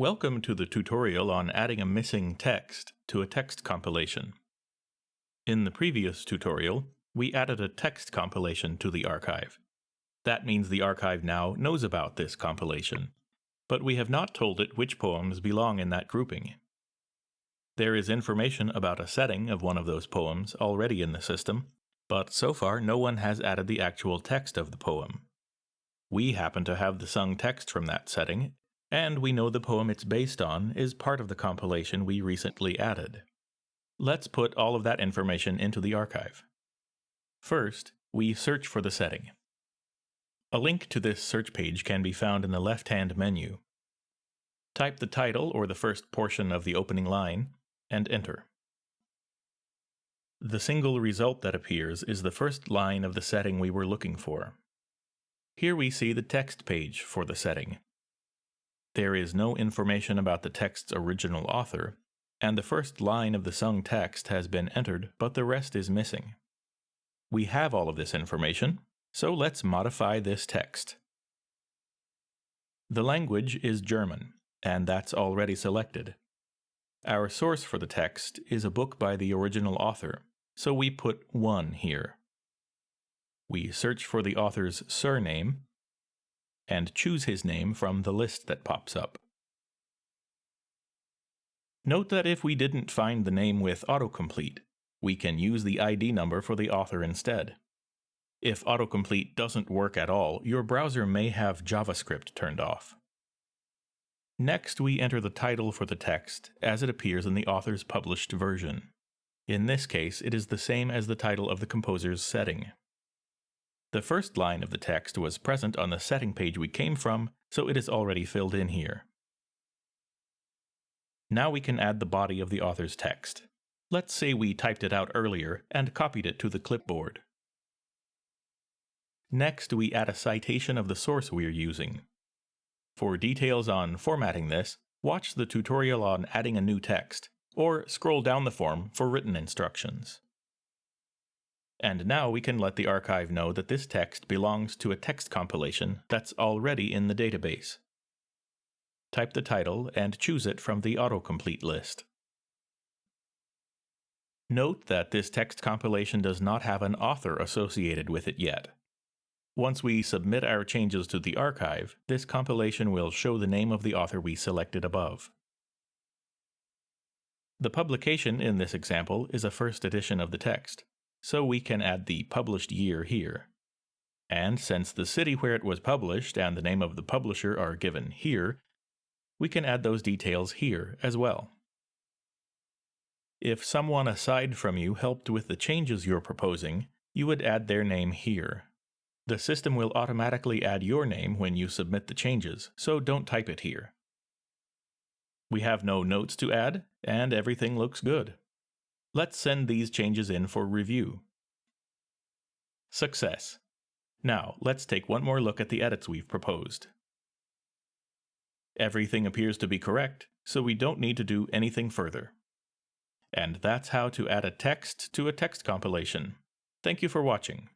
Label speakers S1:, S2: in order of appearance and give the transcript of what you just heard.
S1: Welcome to the tutorial on adding a missing text to a text compilation. In the previous tutorial, we added a text compilation to the archive. That means the archive now knows about this compilation, but we have not told it which poems belong in that grouping. There is information about a setting of one of those poems already in the system, but so far no one has added the actual text of the poem. We happen to have the sung text from that setting, and we know the poem it's based on is part of the compilation we recently added. Let's put all of that information into the archive. First, we search for the setting. A link to this search page can be found in the left-hand menu. Type the title or the first portion of the opening line, and enter. The single result that appears is the first line of the setting we were looking for. Here we see the text page for the setting. There is no information about the text's original author, and the first line of the sung text has been entered, but the rest is missing. We have all of this information, so let's modify this text. The language is German, and that's already selected. Our source for the text is a book by the original author, so we put 1 here. We search for the author's surname, and choose his name from the list that pops up. Note that if we didn't find the name with autocomplete, we can use the ID number for the author instead. If autocomplete doesn't work at all, your browser may have JavaScript turned off. Next, we enter the title for the text as it appears in the author's published version. In this case, it is the same as the title of the composer's setting. The first line of the text was present on the setting page we came from, so it is already filled in here. Now we can add the body of the author's text. Let's say we typed it out earlier and copied it to the clipboard. Next, we add a citation of the source we are using. For details on formatting this, watch the tutorial on adding a new text, or scroll down the form for written instructions. And now we can let the archive know that this text belongs to a text compilation that's already in the database. Type the title and choose it from the autocomplete list. Note that this text compilation does not have an author associated with it yet. Once we submit our changes to the archive, this compilation will show the name of the author we selected above. The publication in this example is a first edition of the text, so we can add the published year here. And since the city where it was published and the name of the publisher are given here, we can add those details here as well. If someone aside from you helped with the changes you're proposing, you would add their name here. The system will automatically add your name when you submit the changes, so don't type it here. We have no notes to add, and everything looks good. Let's send these changes in for review. Success. Now, let's take one more look at the edits we've proposed. Everything appears to be correct, so we don't need to do anything further. And that's how to add a text to a text compilation. Thank you for watching.